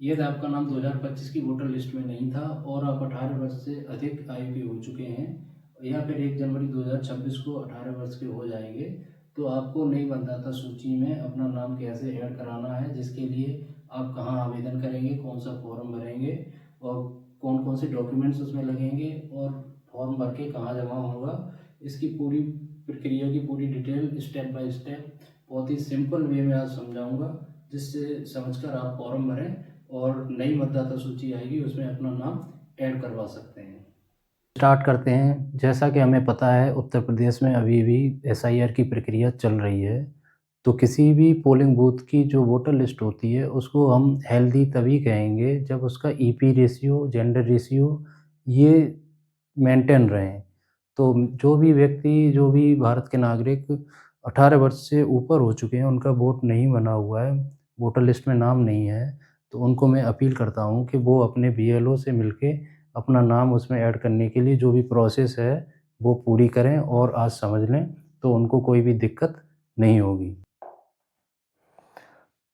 यदि आपका नाम 2025 की वोटर लिस्ट में नहीं था और आप 18 वर्ष से अधिक आयु के हो चुके हैं या फिर 1 जनवरी 2026 को 18 वर्ष के हो जाएंगे, तो आपको नई मतदाता सूची में अपना नाम कैसे ऐड कराना है, जिसके लिए आप कहाँ आवेदन करेंगे, कौन सा फॉर्म भरेंगे और कौन कौन से डॉक्यूमेंट्स उसमें लगेंगे और फॉर्म भर के कहाँ जमा होगा, इसकी पूरी प्रक्रिया की पूरी डिटेल स्टेप बाय स्टेप बहुत ही सिंपल वे में आज समझाऊंगा, जिससे समझकर आप फॉर्म भरें और नई मतदाता सूची आएगी उसमें अपना नाम ऐड करवा सकते हैं। स्टार्ट करते हैं। जैसा कि हमें पता है, उत्तर प्रदेश में अभी भी एसआईआर की प्रक्रिया चल रही है, तो किसी भी पोलिंग बूथ की जो वोटर लिस्ट होती है उसको हम हेल्दी तभी कहेंगे जब उसका ईपी रेशियो, जेंडर रेशियो ये मेंटेन रहें। तो जो भी व्यक्ति, जो भी भारत के नागरिक 18 वर्ष से ऊपर हो चुके हैं, उनका वोट नहीं बना हुआ है, वोटर लिस्ट में नाम नहीं है, तो उनको मैं अपील करता हूँ कि वो अपने बीएलओ से मिलके अपना नाम उसमें ऐड करने के लिए जो भी प्रोसेस है वो पूरी करें और आज समझ लें, तो उनको कोई भी दिक्कत नहीं होगी।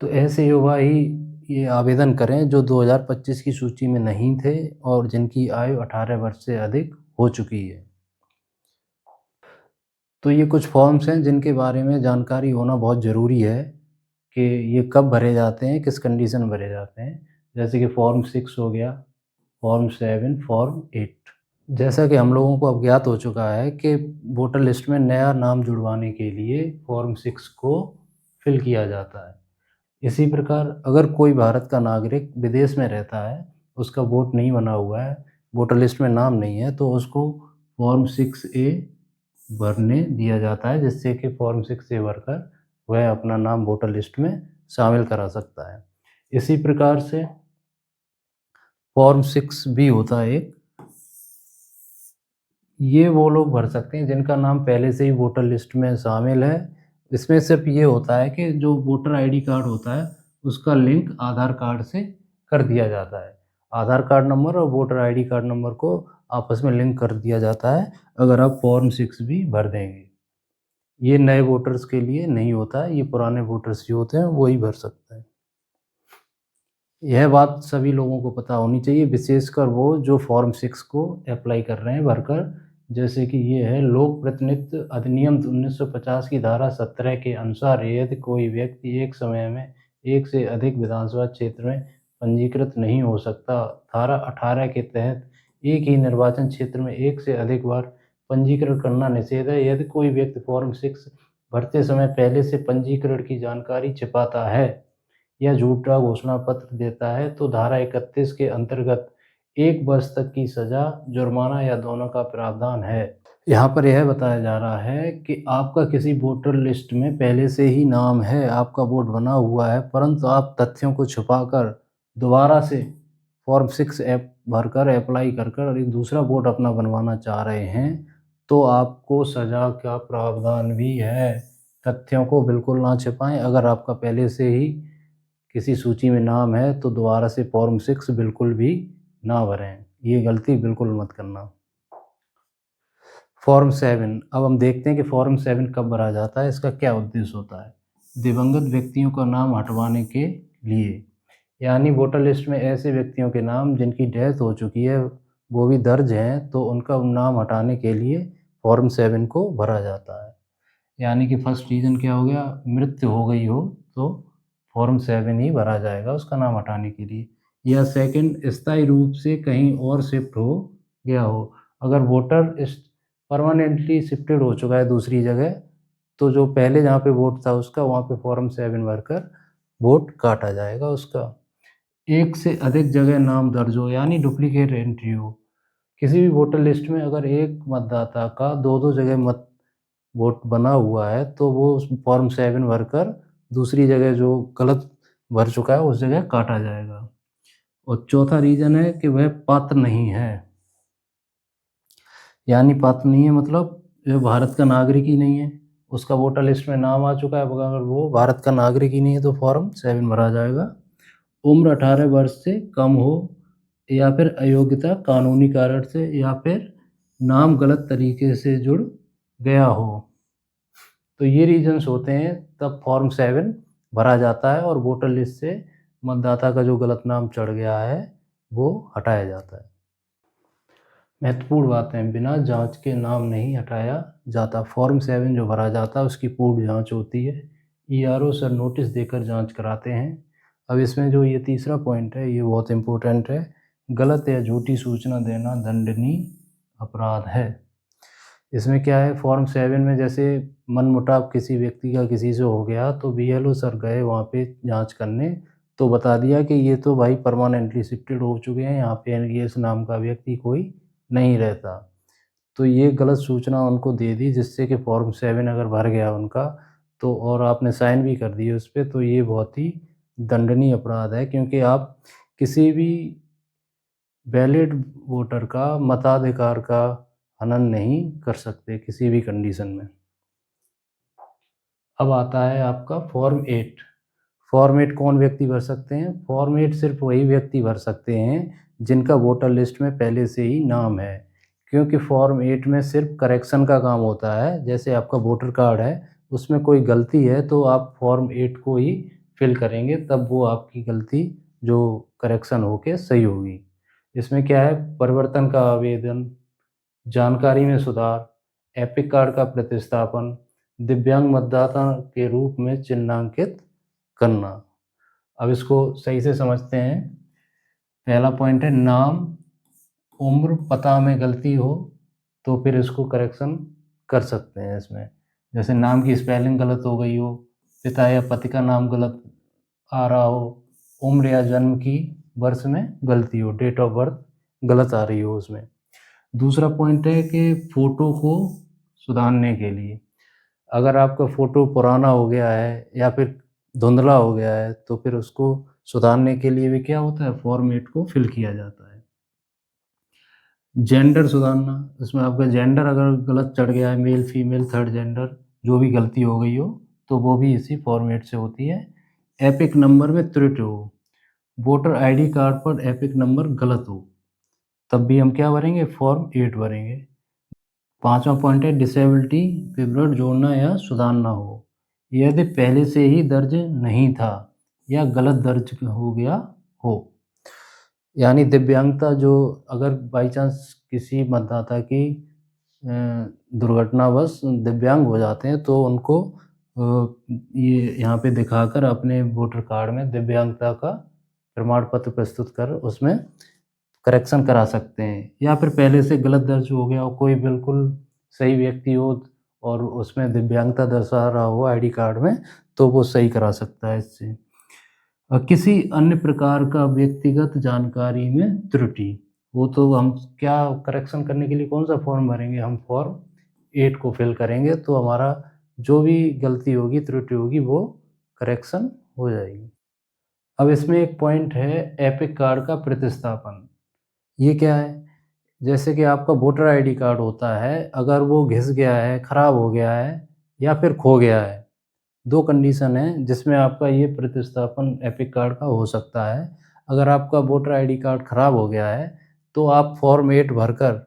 तो ऐसे युवा ही ये आवेदन करें जो 2025 की सूची में नहीं थे और जिनकी आयु 18 वर्ष से अधिक हो चुकी है। तो ये कुछ फॉर्म्स हैं जिनके बारे में जानकारी होना बहुत ज़रूरी है कि ये कब भरे जाते हैं, किस कंडीशन में भरे जाते हैं। जैसे कि फॉर्म 6 हो गया, फॉर्म 7, फॉर्म 8। जैसा कि हम लोगों को अवज्ञात हो चुका है कि वोटर लिस्ट में नया नाम जुड़वाने के लिए फॉर्म 6 को फिल किया जाता है। इसी प्रकार अगर कोई भारत का नागरिक विदेश में रहता है, उसका वोट नहीं बना हुआ है, वोटर लिस्ट में नाम नहीं है, तो उसको फॉर्म 6A भरने दिया जाता है, जिससे कि फॉर्म 6A भरकर वह अपना नाम वोटर लिस्ट में शामिल करा सकता है। इसी प्रकार से फॉर्म 6B होता है एक, ये वो लोग भर सकते हैं जिनका नाम पहले से ही वोटर लिस्ट में शामिल है। इसमें सिर्फ ये होता है कि जो वोटर आईडी कार्ड होता है उसका लिंक आधार कार्ड से कर दिया जाता है। आधार कार्ड नंबर और वोटर आईडी कार्ड नंबर को आपस में लिंक कर दिया जाता है अगर आप फॉर्म 6 भी भर देंगे। ये नए वोटर्स के लिए नहीं होता है, ये पुराने वोटर्स जो होते हैं वही भर सकते हैं। यह बात सभी लोगों को पता होनी चाहिए, विशेषकर वो जो फॉर्म 6 को अप्लाई कर रहे हैं भरकर। जैसे कि ये है, लोक प्रतिनिधित्व अधिनियम 1950 की धारा 17 के अनुसार यदि कोई व्यक्ति एक समय में एक से अधिक विधानसभा क्षेत्र में पंजीकृत नहीं हो सकता, धारा 18 के तहत एक ही निर्वाचन क्षेत्र में एक से अधिक बार पंजीकरण करना निषेध है। यदि कोई व्यक्ति फॉर्म 6 भरते समय पहले से पंजीकरण की जानकारी छिपाता है या झूठा घोषणा पत्र देता है, तो धारा 31 के अंतर्गत 1 वर्ष तक की सज़ा, जुर्माना या दोनों का प्रावधान है। यहाँ पर यह बताया जा रहा है कि आपका किसी वोटर लिस्ट में पहले से ही नाम है, आपका वोट बना हुआ है, परंतु आप तथ्यों को छुपाकर दोबारा से फॉर्म 6 ऐप भरकर अप्लाई कर कर एक दूसरा वोट अपना बनवाना चाह रहे हैं, तो आपको सज़ा का प्रावधान भी है। तथ्यों को बिल्कुल ना छिपाएँ। अगर आपका पहले से ही किसी सूची में नाम है तो दोबारा से फॉर्म 6 बिल्कुल भी ना भरें। ये गलती बिल्कुल मत करना। फॉर्म 7, अब हम देखते हैं कि फॉर्म 7 कब भरा जाता है, इसका क्या उद्देश्य होता है। दिवंगत व्यक्तियों का नाम हटवाने के लिए, यानी वोटर लिस्ट में ऐसे व्यक्तियों के नाम जिनकी डेथ हो चुकी है वो भी दर्ज हैं, तो उनका नाम हटाने के लिए फॉर्म 7 को भरा जाता है। यानी कि फर्स्ट रीज़न क्या हो गया, मृत्यु हो गई हो तो फॉर्म 7 ही भरा जाएगा उसका नाम हटाने के लिए। या सेकंड, स्थायी रूप से कहीं और शिफ्ट हो गया हो। अगर वोटर इस परमानेंटली शिफ्टेड हो चुका है दूसरी जगह, तो जो पहले जहाँ पे वोट था उसका, वहाँ पे फॉर्म 7 भरकर वोट काटा जाएगा उसका। एक से अधिक जगह नाम दर्ज हो, यानी डुप्लीकेट एंट्री हो। किसी भी वोटर लिस्ट में अगर एक मतदाता का 2-2 जगह मत वोट बना हुआ है, तो वो उस फॉर्म 7 भरकर दूसरी जगह जो गलत भर चुका है उस जगह काटा जाएगा। और चौथा रीज़न है कि वह पात्र नहीं है। यानी पात्र नहीं है मतलब जो भारत का नागरिक ही नहीं है, उसका वोटर लिस्ट में नाम आ चुका है, अगर वो भारत का नागरिक ही नहीं है तो फॉर्म 7 भरा जाएगा। उम्र 18 वर्ष से कम हो, या फिर अयोग्यता कानूनी कारण से, या फिर नाम गलत तरीके से जुड़ गया हो। तो ये रीज़न्स होते हैं, तब फॉर्म 7 भरा जाता है और वोटर लिस्ट से मतदाता का जो गलत नाम चढ़ गया है वो हटाया जाता है। महत्वपूर्ण बातें, बिना जांच के नाम नहीं हटाया जाता। फॉर्म 7 जो भरा जाता है उसकी पूर्ण जांच होती है। ईआरओ सर नोटिस देकर जांच कराते हैं। अब इसमें जो ये तीसरा पॉइंट है ये बहुत इम्पोर्टेंट है। गलत या झूठी सूचना देना दंडनीय अपराध है। इसमें क्या है, फॉर्म 7 में जैसे मनमुटाव किसी व्यक्ति का किसी से हो गया तो बीएलओ सर गए वहाँ पे जांच करने, तो बता दिया कि ये तो भाई परमानेंटली शिफ्टेड हो चुके हैं, यहाँ पे एनवीएस नाम का व्यक्ति कोई नहीं रहता। तो ये गलत सूचना उनको दे दी जिससे कि फॉर्म 7 अगर भर गया उनका तो और आपने साइन भी कर दिए उस पे, तो ये बहुत ही दंडनीय अपराध है, क्योंकि आप किसी भी वैलिड वोटर का मताधिकार का हनन नहीं कर सकते किसी भी कंडीशन में। अब आता है आपका फॉर्म 8। फॉर्म 8 कौन व्यक्ति भर सकते हैं? फॉर्म 8 सिर्फ वही व्यक्ति भर सकते हैं जिनका वोटर लिस्ट में पहले से ही नाम है, क्योंकि फॉर्म 8 में सिर्फ करेक्शन का काम होता है। जैसे आपका वोटर कार्ड है उसमें कोई गलती है तो आप फॉर्म 8 को ही फिल करेंगे, तब वो आपकी गलती जो करेक्शन होके सही होगी। इसमें क्या है, परिवर्तन का आवेदन, जानकारी में सुधार, एपिक कार्ड का प्रतिस्थापन, दिव्यांग मतदाता के रूप में चिन्हांकित करना। अब इसको सही से समझते हैं। पहला पॉइंट है नाम, उम्र, पता में गलती हो तो फिर इसको करेक्शन कर सकते हैं इसमें। जैसे नाम की स्पेलिंग गलत हो गई हो, पिता या पति का नाम गलत आ रहा हो, उम्र या जन्म की वर्ष में गलती हो, डेट ऑफ बर्थ गलत आ रही हो उसमें। दूसरा पॉइंट है कि फ़ोटो को सुधारने के लिए, अगर आपका फ़ोटो पुराना हो गया है या फिर धुंधला हो गया है तो फिर उसको सुधारने के लिए भी क्या होता है, फॉर्म 8 को फिल किया जाता है। जेंडर सुधारना, इसमें आपका जेंडर अगर गलत चढ़ गया है, मेल फीमेल थर्ड जेंडर जो भी गलती हो गई हो तो वो भी इसी फॉर्म 8 से होती है। एपिक नंबर में त्रुटि हो, वोटर आईडी कार्ड पर एपिक नंबर गलत हो, तब भी हम क्या भरेंगे, फॉर्म 8 भरेंगे। पाँचवा पॉइंट है डिसेबिलिटी विवरण जोड़ना या सुधारना हो, यदि पहले से ही दर्ज नहीं था या गलत दर्ज हो गया हो। यानी दिव्यांगता जो अगर बाई चांस किसी मतदाता की दुर्घटनावश दिव्यांग हो जाते हैं तो उनको ये यहाँ पे दिखाकर अपने वोटर कार्ड में दिव्यांगता का प्रमाण पत्र प्रस्तुत कर उसमें करेक्शन करा सकते हैं। या फिर पहले से गलत दर्ज हो गया हो, कोई बिल्कुल सही व्यक्ति हो और उसमें दिव्यांगता दर्शा रहा हो आईडी कार्ड में, तो वो सही करा सकता है इससे। किसी अन्य प्रकार का व्यक्तिगत जानकारी में त्रुटि, वो तो हम क्या करेक्शन करने के लिए कौन सा फॉर्म भरेंगे, हम फॉर्म 8 को फिल करेंगे तो हमारा जो भी गलती होगी त्रुटि होगी वो करेक्शन हो जाएगी। अब इसमें एक पॉइंट है एपिक कार्ड का प्रतिस्थापन। ये क्या है, जैसे कि आपका वोटर आईडी कार्ड होता है, अगर वो घिस गया है, ख़राब हो गया है या फिर खो गया है, 2 कंडीशन हैं जिसमें आपका ये प्रतिस्थापन एपिक कार्ड का हो सकता है। अगर आपका वोटर आईडी कार्ड ख़राब हो गया है तो आप फॉर्म 8 भरकर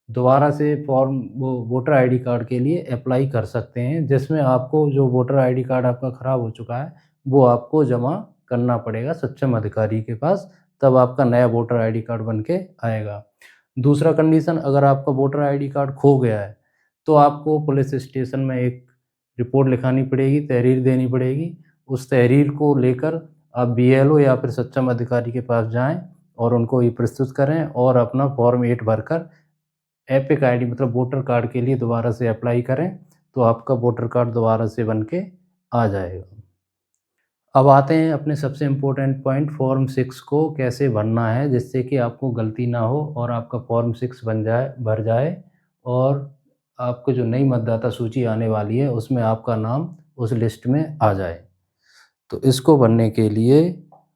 दोबारा से फॉर्म वो वोटर आईडी कार्ड के लिए अप्लाई कर सकते हैं, जिसमें आपको जो वोटर आईडी कार्ड आपका ख़राब हो चुका है वो आपको जमा करना पड़ेगा सक्षम अधिकारी के पास, तब आपका नया वोटर आईडी कार्ड बन के आएगा। दूसरा कंडीशन, अगर आपका वोटर आईडी कार्ड खो गया है तो आपको पुलिस स्टेशन में एक रिपोर्ट लिखानी पड़ेगी, तहरीर देनी पड़ेगी। उस तहरीर को लेकर आप बीएलओ या फिर सक्षम अधिकारी के पास जाएँ और उनको ये प्रस्तुत करें और अपना फॉर्म 8 भरकर एपिक आईडी मतलब वोटर कार्ड के लिए दोबारा से अप्लाई करें, तो आपका वोटर कार्ड दोबारा से बन के आ जाएगा। अब आते हैं अपने सबसे इम्पोर्टेंट पॉइंट, फॉर्म 6 को कैसे भरना है जिससे कि आपको गलती ना हो और आपका फॉर्म 6 भर जाए और आपको जो नई मतदाता सूची आने वाली है उसमें आपका नाम उस लिस्ट में आ जाए। तो इसको भरने के लिए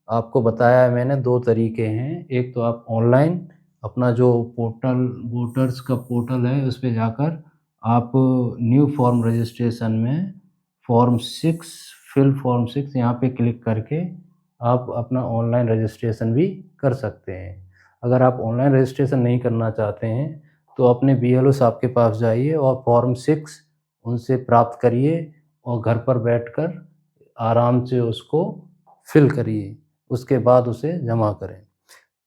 आपको बताया है मैंने 2 तरीके हैं। एक तो आप ऑनलाइन अपना जो पोर्टल वोटर्स का पोर्टल है उस पे जाकर आप न्यू फॉर्म रजिस्ट्रेशन में फॉर्म 6 फिल फॉर्म 6 यहाँ पे क्लिक करके आप अपना ऑनलाइन रजिस्ट्रेशन भी कर सकते हैं। अगर आप ऑनलाइन रजिस्ट्रेशन नहीं करना चाहते हैं तो अपने बीएलओ साहब के पास जाइए और फॉर्म 6 उनसे प्राप्त करिए और घर पर बैठकर आराम से उसको फिल करिए। उसके बाद उसे जमा करें।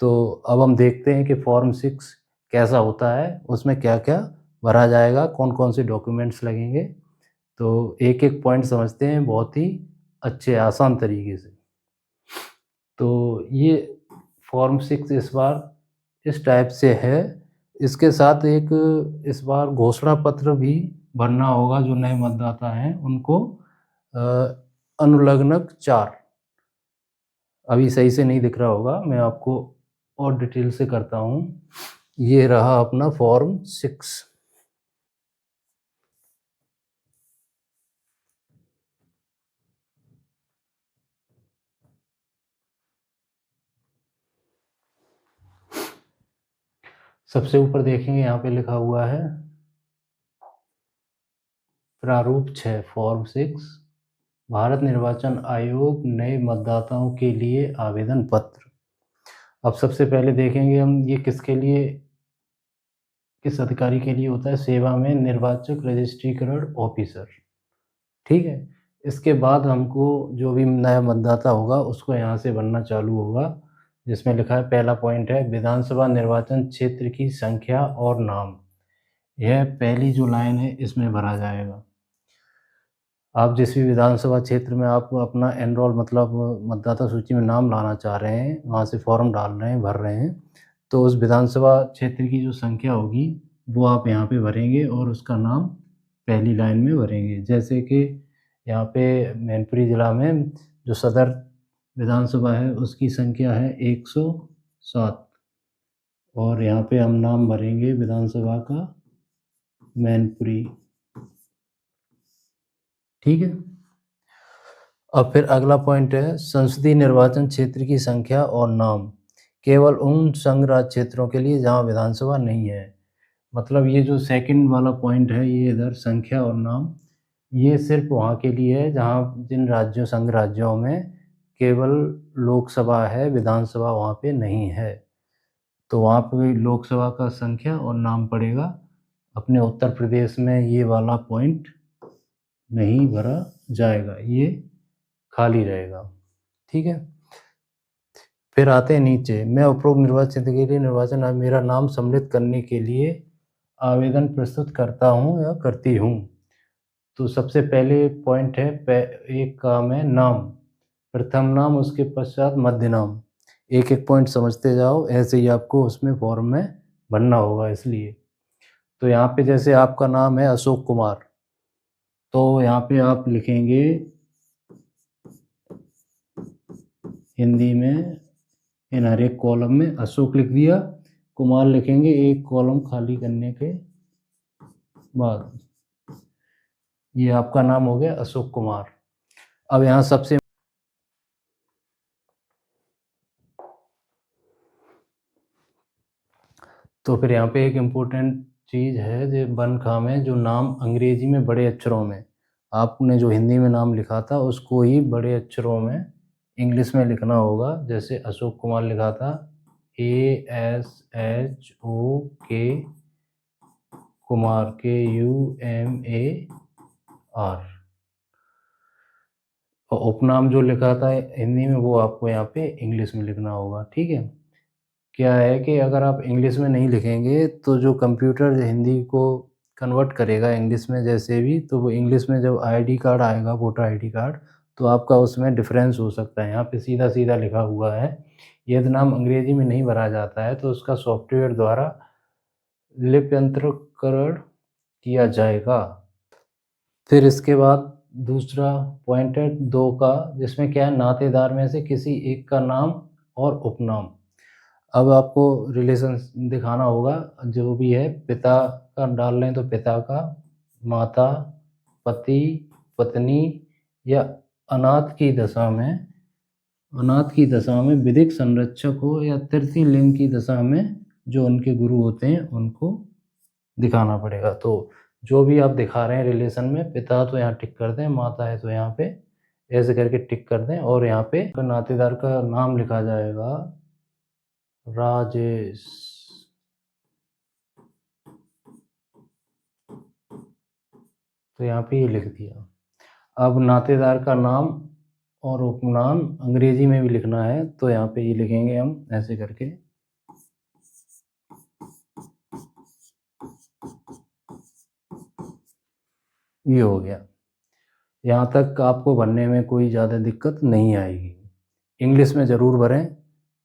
तो अब हम देखते हैं कि फॉर्म 6 कैसा होता है, उसमें क्या-क्या भरा जाएगा, कौन-कौन से डॉक्यूमेंट्स लगेंगे। तो एक-एक पॉइंट समझते हैं बहुत ही अच्छे आसान तरीके से। तो ये फॉर्म 6 इस बार इस टाइप से है। इसके साथ एक इस बार घोषणा पत्र भी भरना होगा जो नए मतदाता हैं उनको। अ, अनुलग्नक 4 अभी सही से नहीं दिख रहा होगा, मैं आपको और डिटेल से करता हूँ। ये रहा अपना फॉर्म 6। सबसे ऊपर देखेंगे यहाँ पे लिखा हुआ है प्रारूप 6 फॉर्म 6 भारत निर्वाचन आयोग नए मतदाताओं के लिए आवेदन पत्र। अब सबसे पहले देखेंगे हम ये किसके लिए, किस अधिकारी के लिए होता है, सेवा में निर्वाचक रजिस्ट्रीकरण ऑफिसर, ठीक है। इसके बाद हमको जो भी नया मतदाता होगा उसको यहाँ से भरना चालू होगा, जिसमें लिखा है पहला पॉइंट है विधानसभा निर्वाचन क्षेत्र की संख्या और नाम। यह पहली जो लाइन है इसमें भरा जाएगा। आप जिस भी विधानसभा क्षेत्र में आप अपना एनरोल मतलब मतदाता सूची में नाम लाना चाह रहे हैं, वहाँ से फॉर्म डाल रहे हैं, भर रहे हैं, तो उस विधानसभा क्षेत्र की जो संख्या होगी वो आप यहाँ पे भरेंगे और उसका नाम पहली लाइन में भरेंगे। जैसे कि यहाँ पे मैनपुरी ज़िला में जो सदर विधानसभा है उसकी संख्या है 107 और यहाँ पे हम नाम भरेंगे विधानसभा का मैनपुरी, ठीक है। अब फिर अगला पॉइंट है संसदीय निर्वाचन क्षेत्र की संख्या और नाम, केवल उन संघ राज्य क्षेत्रों के लिए जहाँ विधानसभा नहीं है। मतलब ये जो सेकंड वाला पॉइंट है ये इधर संख्या और नाम, ये सिर्फ वहाँ के लिए है जहाँ जिन राज्यों संघ राज्यों में केवल लोकसभा है, विधानसभा वहाँ पे नहीं है। तो वहाँ पे लोकसभा का संख्या और नाम पड़ेगा। अपने उत्तर प्रदेश में ये वाला पॉइंट नहीं भरा जाएगा, ये खाली रहेगा, ठीक है। फिर आते हैं नीचे, मैं उपरोक्त निर्वाचन क्षेत्र के लिए निर्वाचन मेरा नाम सम्मिलित करने के लिए आवेदन प्रस्तुत करता हूँ या करती हूँ। तो सबसे पहले पॉइंट है एक काम है नाम, प्रथम नाम उसके पश्चात मध्य नाम। एक-एक पॉइंट समझते जाओ, ऐसे ही आपको उसमें फॉर्म में भरना होगा इसलिए। तो यहाँ पे जैसे आपका नाम है अशोक कुमार, तो यहाँ पे आप लिखेंगे हिंदी में इन हर एक कॉलम में अशोक लिख दिया, कुमार लिखेंगे एक कॉलम खाली करने के बाद। ये आपका नाम हो गया अशोक कुमार। अब यहाँ सबसे तो फिर यहाँ पे एक इम्पोर्टेंट चीज़ है जो वन काम है, जो नाम अंग्रेजी में बड़े अक्षरों में, आपने जो हिंदी में नाम लिखा था उसको ही बड़े अक्षरों में इंग्लिश में लिखना होगा। जैसे अशोक कुमार लिखा था ASHOK कुमार KUMAR, और उपनाम जो लिखा था हिंदी में वो आपको यहाँ पे इंग्लिश में लिखना होगा, ठीक है। क्या है कि अगर आप इंग्लिश में नहीं लिखेंगे तो जो कंप्यूटर हिंदी को कन्वर्ट करेगा इंग्लिश में जैसे भी, तो वो इंग्लिश में जब आईडी कार्ड आएगा, वोटर आईडी कार्ड, तो आपका उसमें डिफरेंस हो सकता है। यहाँ पे सीधा-सीधा लिखा हुआ है। यदि नाम अंग्रेजी में नहीं भरा जाता है तो उसका सॉफ्टवेयर द्वारा लिप्यंतरकरण किया जाएगा। फिर इसके बाद दूसरा पॉइंट है 2 का, जिसमें क्या है नातेदार में से किसी एक का नाम और उपनाम। अब आपको रिलेशन दिखाना होगा, जो भी है पिता का डाल लें तो पिता का, माता, पति, पत्नी या अनाथ की दशा में विधिक संरक्षक हो या तृतीय लिंग की दशा में जो उनके गुरु होते हैं उनको दिखाना पड़ेगा। तो जो भी आप दिखा रहे हैं रिलेशन में, पिता तो यहाँ टिक कर दें, माता है तो यहाँ पे ऐसे करके टिक कर दें और यहाँ पे नातेदार का नाम लिखा जाएगा राजेश। तो यहाँ पे ये लिख दिया। अब नातेदार का नाम और उपनाम अंग्रेजी में भी लिखना है तो यहाँ पे ये लिखेंगे हम ऐसे करके। ये हो गया। यहाँ तक आपको भरने में कोई ज़्यादा दिक्कत नहीं आएगी। इंग्लिश में ज़रूर भरें,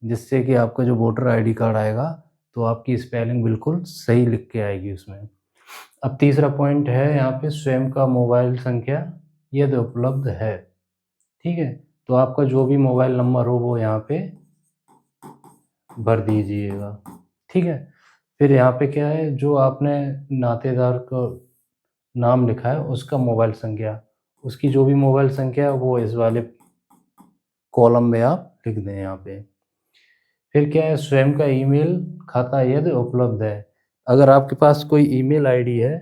जिससे कि आपका जो वोटर आईडी कार्ड आएगा तो आपकी स्पेलिंग बिल्कुल सही लिख के आएगी उसमें। अब तीसरा पॉइंट है यहाँ पे स्वयं का मोबाइल संख्या यदि उपलब्ध है, ठीक है, तो आपका जो भी मोबाइल नंबर हो वो यहाँ पे भर दीजिएगा, ठीक है। फिर यहाँ पे क्या है, जो आपने नातेदार को नाम लिखा है उसका मोबाइल संख्या, उसकी जो भी मोबाइल संख्या है वो इस वाले कॉलम में आप लिख दें यहाँ पे। फिर क्या है, स्वयं का ईमेल खाता यदि उपलब्ध है, अगर आपके पास कोई ईमेल आईडी है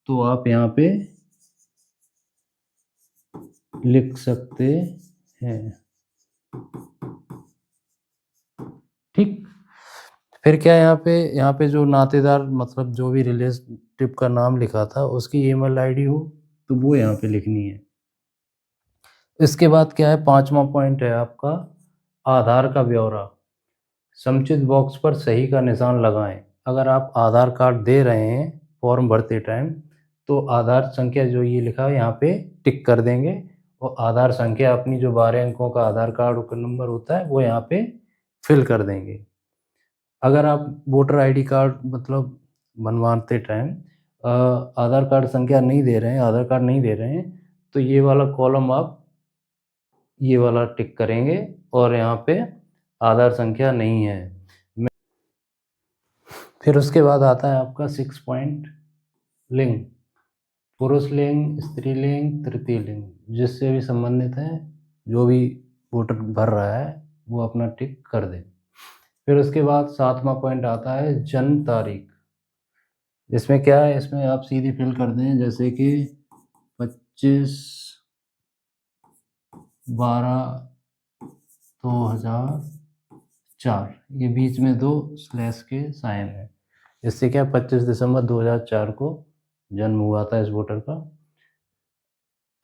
तो आप यहाँ पे लिख सकते हैं, ठीक। फिर क्या है, यहाँ पे जो नातेदार मतलब जो भी रिलेटिव का नाम लिखा था उसकी ईमेल आईडी हो तो वो यहाँ पे लिखनी है। इसके बाद क्या है, पांचवा पॉइंट है आपका आधार का ब्यौरा। समुचित बॉक्स पर सही का निशान लगाएं। अगर आप आधार कार्ड दे रहे हैं फॉर्म भरते टाइम तो आधार संख्या जो ये लिखा है यहाँ पे टिक कर देंगे, और आधार संख्या अपनी जो 12 अंकों का आधार कार्ड का नंबर होता है वो यहाँ पे फिल कर देंगे। अगर आप वोटर आईडी कार्ड मतलब बनवाते टाइम आधार कार्ड संख्या नहीं दे रहे हैं, आधार कार्ड नहीं दे रहे हैं, तो ये वाला कॉलम आप ये वाला टिक करेंगे और यहाँ पे आधार संख्या नहीं है। फिर उसके बाद आता है आपका 6 पॉइंट लिंग, पुरुष लिंग, स्त्रीलिंग, तृतीय लिंग, जिससे भी संबंधित है, जो भी वोटर भर रहा है वो अपना टिक कर दे। फिर उसके बाद 7वां पॉइंट आता है जन्म तारीख। इसमें क्या है, इसमें आप सीधी फिल कर दें, जैसे कि 25/12/2004, ये बीच में 2 स्लैश के साइन है। इससे क्या 25 दिसंबर 2004 को जन्म हुआ था इस वोटर का।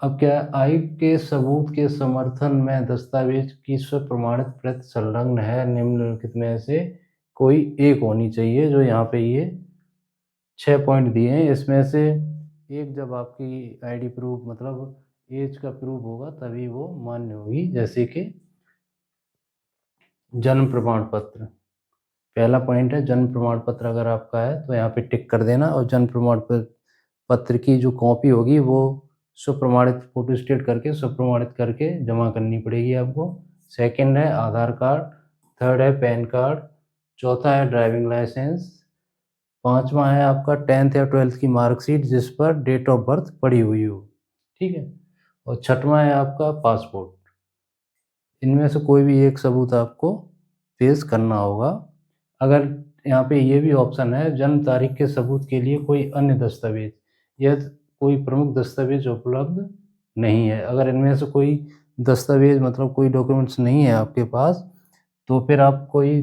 अब क्या है, आय के सबूत के समर्थन में दस्तावेज की स्व प्रमाणित प्रति संलग्न है, निम्नलिखित में से कोई एक होनी चाहिए। जो यहाँ पे ये 6 पॉइंट दिए हैं, इसमें से एक जब आपकी आईडी प्रूफ मतलब एज का प्रूफ होगा तभी वो मान्य होगी। जैसे कि जन्म प्रमाण पत्र, पहला पॉइंट है जन्म प्रमाण पत्र अगर आपका है तो यहाँ पे टिक कर देना, और जन्म प्रमाण पत्र की जो कॉपी होगी वो स्वप्रमाणित फोटो स्टेट करके स्वप्रमाणित करके जमा करनी पड़ेगी आपको। सेकंड है आधार कार्ड, थर्ड है पैन कार्ड, चौथा है ड्राइविंग लाइसेंस, पांचवा है आपका 10th या 12th की मार्कशीट जिस पर डेट ऑफ बर्थ पड़ी हुई हो, ठीक है, और छठवां है आपका पासपोर्ट। इनमें से कोई भी एक सबूत आपको पेश करना होगा। अगर यहाँ पे ये भी ऑप्शन है जन्म तारीख के सबूत के लिए कोई अन्य दस्तावेज या कोई प्रमुख दस्तावेज उपलब्ध नहीं है, अगर इनमें से कोई दस्तावेज मतलब कोई डॉक्यूमेंट्स नहीं है आपके पास तो फिर आप कोई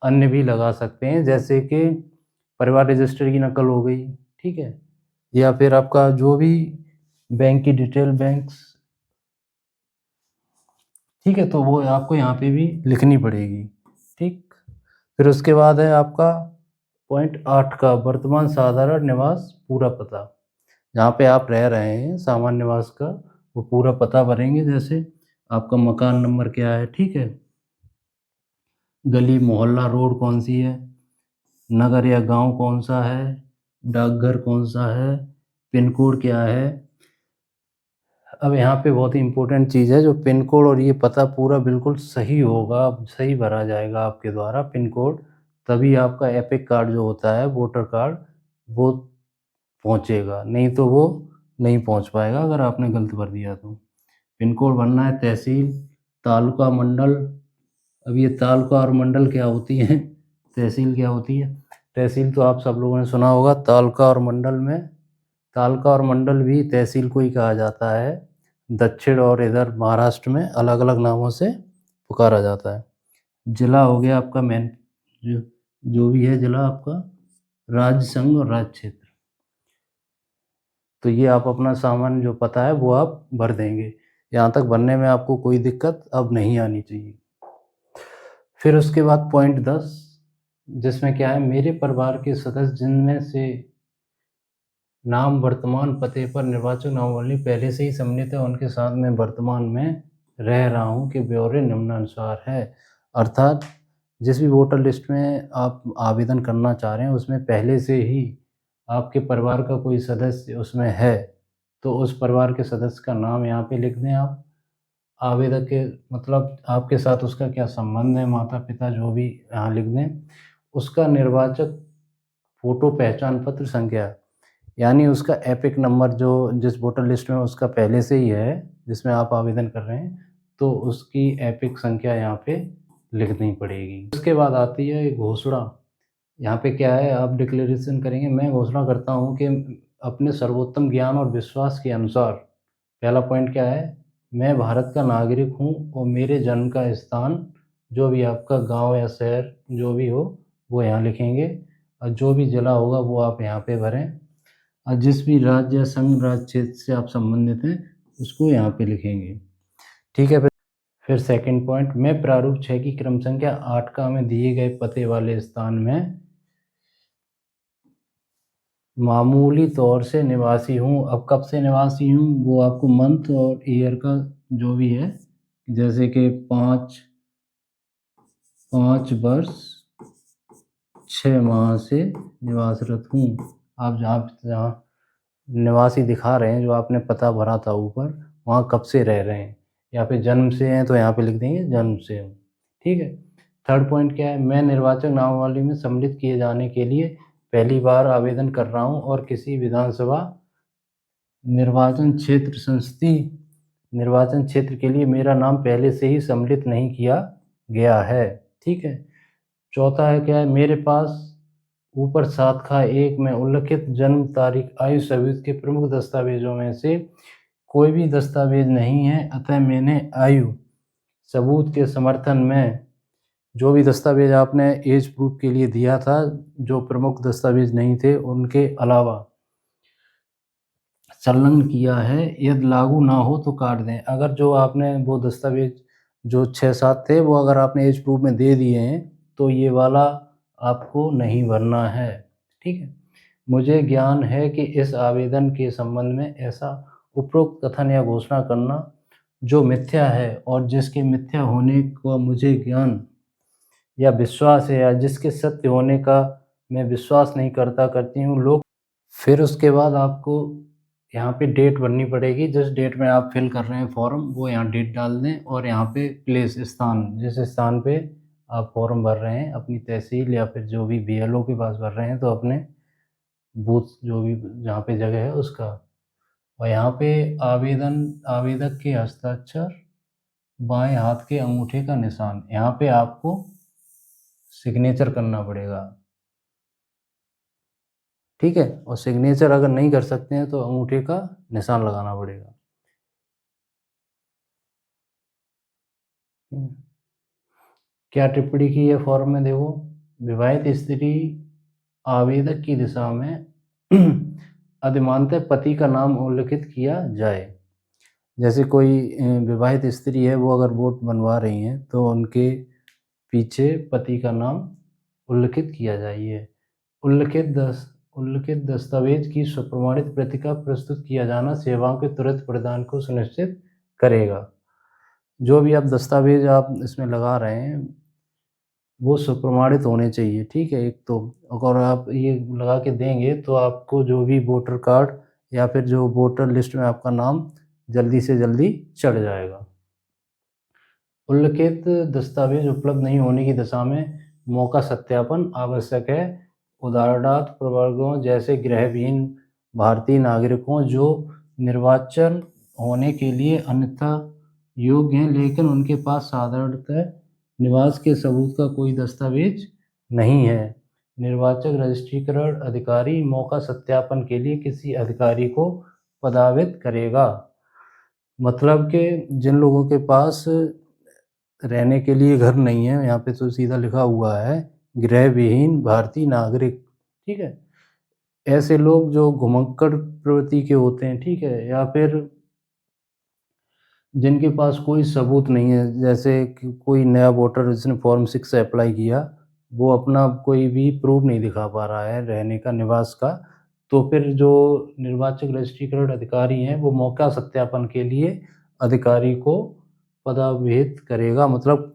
अन्य भी लगा सकते हैं, जैसे कि परिवार रजिस्टर की नकल हो गई, ठीक है, या फिर आपका जो भी बैंक की डिटेल बैंक्स, ठीक है, तो वो आपको यहाँ पे भी लिखनी पड़ेगी, ठीक। फिर उसके बाद है आपका पॉइंट 8 का वर्तमान साधारण निवास पूरा पता, जहाँ पे आप रह रहे हैं सामान्य निवास का वो पूरा पता भरेंगे, जैसे आपका मकान नंबर क्या है, ठीक है, गली मोहल्ला रोड कौन सी है, नगर या गांव कौन सा है, डाकघर कौन सा है, पिन कोड क्या है। अब यहाँ पे बहुत ही इम्पोर्टेंट चीज़ है, जो पिन कोड और ये पता पूरा बिल्कुल सही होगा, सही भरा जाएगा आपके द्वारा पिन कोड, तभी आपका एपिक कार्ड जो होता है वोटर कार्ड वो पहुँचेगा, नहीं तो वो नहीं पहुँच पाएगा अगर आपने गलत भर दिया तो। पिन कोड भरना है, तहसील, तालुका, मंडल। अब ये तालुका और मंडल क्या होती हैं, तहसील क्या होती है, तहसील तो आप सब लोगों ने सुना होगा, तालुका और मंडल में, तालुका और मंडल भी तहसील को ही कहा जाता है। दक्षिण और इधर महाराष्ट्र में अलग अलग नामों से पुकारा जाता है। जिला हो गया आपका मेन, जो जो भी है जिला आपका, राज्य संघ और राज्य क्षेत्र, तो ये आप अपना सामान्य जो पता है वो आप भर देंगे। यहाँ तक भरने में आपको कोई दिक्कत अब नहीं आनी चाहिए। फिर उसके बाद पॉइंट 10, जिसमें क्या है, मेरे परिवार के सदस्य जिनमें से नाम वर्तमान पते पर निर्वाचक नामावली पहले से ही सम्मिलित है, उनके साथ मैं वर्तमान में रह रहा हूँ के ब्यौरे निम्नानुसार है। अर्थात जिस भी वोटर लिस्ट में आप आवेदन करना चाह रहे हैं, उसमें पहले से ही आपके परिवार का कोई सदस्य उसमें है, तो उस परिवार के सदस्य का नाम यहाँ पे लिख दें आप। आवेदक के मतलब आपके साथ उसका क्या संबंध है, माता-पिता जो भी यहाँ लिख दें। उसका निर्वाचक फ़ोटो पहचान पत्र संख्या, यानी उसका एपिक नंबर जो जिस वोटर लिस्ट में उसका पहले से ही है, जिसमें आप आवेदन कर रहे हैं, तो उसकी एपिक संख्या यहाँ पे लिखनी पड़ेगी। उसके बाद आती है घोषणा। यहाँ पे क्या है, आप डिक्लेरेशन करेंगे, मैं घोषणा करता हूँ कि अपने सर्वोत्तम ज्ञान और विश्वास के अनुसार, पहला पॉइंट क्या है, मैं भारत का नागरिक हूँ और मेरे जन्म का स्थान, जो भी आपका गाँव या शहर जो भी हो, वो यहाँ लिखेंगे और जो भी ज़िला होगा वो आप यहाँ पे भरें। और जिस भी राज्य या संघ राज्य क्षेत्र से आप संबंधित हैं, उसको यहाँ पे लिखेंगे। ठीक है। फिर सेकंड पॉइंट, मैं प्रारूप 6 की क्रम संख्या 8 का में दिए गए पते वाले स्थान में मामूली तौर से निवासी हूँ। अब कब से निवासी हूँ, वो आपको मंथ और ईयर का जो भी है, जैसे कि 5 वर्ष 6 माह से निवासरत हूँ। आप जहाँ निवासी दिखा रहे हैं, जो आपने पता भरा था ऊपर, वहाँ कब से रह रहे हैं, या फिर जन्म से हैं तो यहाँ पे लिख देंगे जन्म से हूँ। ठीक है। थर्ड पॉइंट क्या है, मैं निर्वाचक नामावली में सम्मिलित किए जाने के लिए पहली बार आवेदन कर रहा हूँ और किसी विधानसभा निर्वाचन क्षेत्र संसदीय निर्वाचन क्षेत्र के लिए मेरा नाम पहले से ही सम्मिलित नहीं किया गया है। ठीक है। चौथा है क्या है, मेरे पास ऊपर शाखा 1 में उल्लिखित जन्म तारीख आयु सबूत के प्रमुख दस्तावेजों में से कोई भी दस्तावेज नहीं है, अतः मैंने आयु सबूत के समर्थन में जो भी दस्तावेज आपने एज प्रूफ के लिए दिया था, जो प्रमुख दस्तावेज नहीं थे, उनके अलावा संलग्न किया है। यदि लागू ना हो तो काट दें। अगर जो आपने वो दस्तावेज जो 6-7 थे, वो अगर आपने एज प्रूफ में दे दिए हैं, तो ये वाला आपको नहीं भरना है। ठीक है। मुझे ज्ञान है कि इस आवेदन के संबंध में ऐसा उपरोक्त कथन या घोषणा करना जो मिथ्या है और जिसके मिथ्या होने का मुझे ज्ञान या विश्वास है, या जिसके सत्य होने का मैं विश्वास नहीं करती हूँ लोग। फिर उसके बाद आपको यहाँ पे डेट भरनी पड़ेगी। जिस डेट में आप फिल कर रहे हैं फॉर्म, वो यहाँ डेट डाल दें और यहाँ पे प्लेस स्थान, जिस स्थान पे आप फॉर्म भर रहे हैं, अपनी तहसील या फिर जो भी बीएलओ के पास भर रहे हैं, तो अपने बूथ जो भी जहाँ पे जगह है उसका, और यहाँ पे आवेदक के हस्ताक्षर, बाएं हाथ के अंगूठे का निशान, यहाँ पे आपको सिग्नेचर करना पड़ेगा। ठीक है। और सिग्नेचर अगर नहीं कर सकते हैं तो अंगूठे का निशान लगाना पड़ेगा। क्या टिप्पणी की है फॉर्म में, देखो, विवाहित स्त्री आवेदक की दिशा में अधिमानतः पति का नाम उल्लिखित किया जाए। जैसे कोई विवाहित स्त्री है, वो अगर वोट बनवा रही हैं, तो उनके पीछे पति का नाम उल्लिखित किया जाए। उल्लिखित दस्तावेज की स्वप्रमाणित प्रति का प्रस्तुत किया जाना सेवाओं के तुरंत प्रदान को सुनिश्चित करेगा। जो भी आप दस्तावेज आप इसमें लगा रहे हैं, वो स्वप्रमाणित होने चाहिए। ठीक है। एक तो अगर आप ये लगा के देंगे, तो आपको जो भी वोटर कार्ड या फिर जो वोटर लिस्ट में आपका नाम जल्दी से जल्दी चढ़ जाएगा। उल्लिखित दस्तावेज उपलब्ध नहीं होने की दशा में मौका सत्यापन आवश्यक है। उदाहरणार्थ प्रवर्गों जैसे गृहविहीन भारतीय नागरिकों जो निर्वाचन होने के लिए अन्यथा योग्य हैं, लेकिन उनके पास साधारणतः निवास के सबूत का कोई दस्तावेज नहीं है। निर्वाचक रजिस्ट्रीकरण अधिकारी मौका सत्यापन के लिए किसी अधिकारी को पदावित करेगा। मतलब कि जिन लोगों के पास रहने के लिए घर नहीं है, यहाँ पे तो सीधा लिखा हुआ है गृह विहीन भारतीय नागरिक। ठीक है। ऐसे लोग जो घुमक्कड़ प्रवृत्ति के होते हैं, ठीक है, या फिर जिनके पास कोई सबूत नहीं है, जैसे कि कोई नया वोटर जिसने फॉर्म 6 अप्लाई किया, वो अपना कोई भी प्रूफ़ नहीं दिखा पा रहा है रहने का, निवास का, तो फिर जो निर्वाचक रजिस्ट्रीकरण अधिकारी हैं, वो मौका सत्यापन के लिए अधिकारी को पदावहित करेगा। मतलब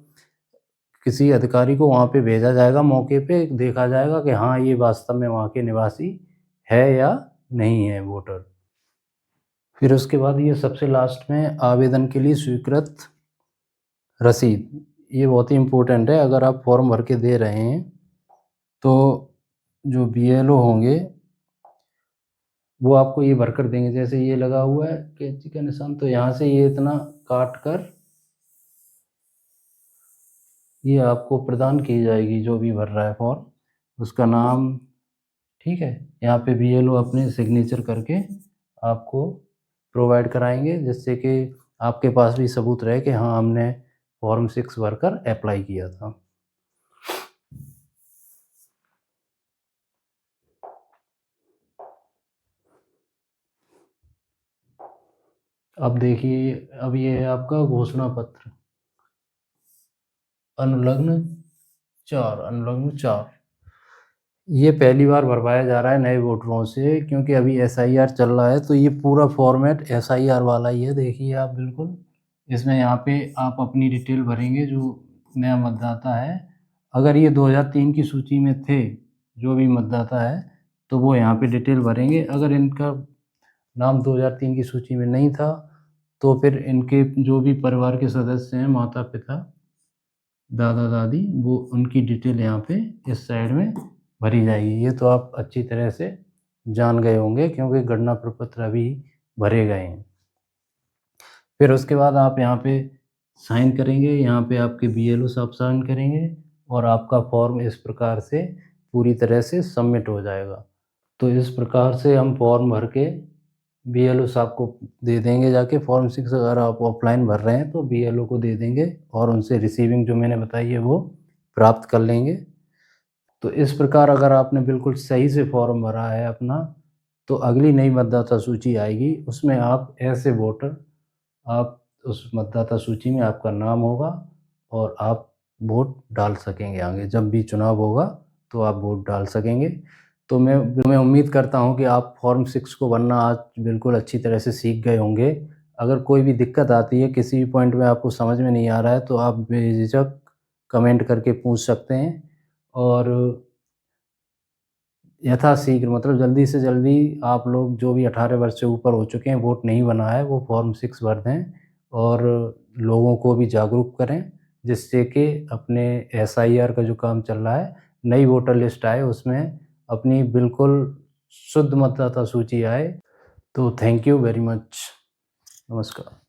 किसी अधिकारी को वहाँ पे भेजा जाएगा, मौके पे देखा जाएगा कि हाँ, ये वास्तव में वहाँ के निवासी है या नहीं है वोटर। फिर उसके बाद ये सबसे लास्ट में आवेदन के लिए स्वीकृत रसीद, ये बहुत ही इम्पोर्टेंट है। अगर आप फॉर्म भर के दे रहे हैं, तो जो बीएलओ होंगे, वो आपको ये भरकर देंगे। जैसे ये लगा हुआ है कैंची का निशान, तो यहाँ से ये इतना काट कर ये आपको प्रदान की जाएगी, जो भी भर रहा है फॉर्म, उसका नाम, ठीक है? यहाँ पे बीएलओ अपने सिग्नेचर करके आपको प्रोवाइड कराएँगे, जिससे कि आपके पास भी सबूत रहे कि हाँ, हमने फॉर्म 6 भरकर अप्लाई किया था। अब देखिए, अब ये है आपका घोषणा पत्र, अनुलग्न 4। ये पहली बार भरवाया जा रहा है नए वोटरों से, क्योंकि अभी एसआईआर चल रहा है, तो ये पूरा फॉर्मेट एसआईआर वाला ही है। देखिए आप बिल्कुल, इसमें यहाँ पे आप अपनी डिटेल भरेंगे, जो नया मतदाता है। अगर ये 2003 की सूची में थे, जो भी मतदाता है, तो वो यहाँ पे डिटेल भरेंगे। अगर इनका नाम 2003 की सूची में नहीं था, तो फिर इनके जो भी परिवार के सदस्य हैं, माता-पिता, दादा-दादी, वो उनकी डिटेल यहाँ पे इस साइड में भरी जाएगी। ये तो आप अच्छी तरह से जान गए होंगे, क्योंकि गणना प्रपत्र अभी भरे गए हैं। फिर उसके बाद आप यहाँ पे साइन करेंगे, यहाँ पे आपके बीएलओ साहब साइन करेंगे और आपका फॉर्म इस प्रकार से पूरी तरह से सबमिट हो जाएगा। तो इस प्रकार से हम फॉर्म भर के बीएलओ साहब को दे देंगे जाके। फॉर्म 6 अगर आप ऑफलाइन भर रहे हैं, तो बीएलओ को दे देंगे और उनसे रिसीविंग जो मैंने बताई है, वो प्राप्त कर लेंगे। तो इस प्रकार अगर आपने बिल्कुल सही से फॉर्म भरा है अपना, तो अगली नई मतदाता सूची आएगी, उसमें आप एज़ ए वोटर, आप उस मतदाता सूची में आपका नाम होगा और आप वोट डाल सकेंगे आगे। जब भी चुनाव होगा, तो आप वोट डाल सकेंगे। तो मैं उम्मीद करता हूँ कि आप फॉर्म 6 को भरना आज बिल्कुल अच्छी तरह से सीख गए होंगे। अगर कोई भी दिक्कत आती है, किसी भी पॉइंट में आपको समझ में नहीं आ रहा है, तो आप बेझिझक कमेंट करके पूछ सकते हैं और यथाशीघ्र, मतलब जल्दी से जल्दी, आप लोग जो भी 18 वर्ष से ऊपर हो चुके हैं, वोट नहीं बना है, वो फॉर्म 6 भर दें और लोगों को भी जागरूक करें, जिससे कि अपने एसआईआर का जो काम चल रहा है, नई वोटर लिस्ट आए, उसमें अपनी बिल्कुल शुद्ध मतदाता सूची आए। तो थैंक यू वेरी मच। नमस्कार।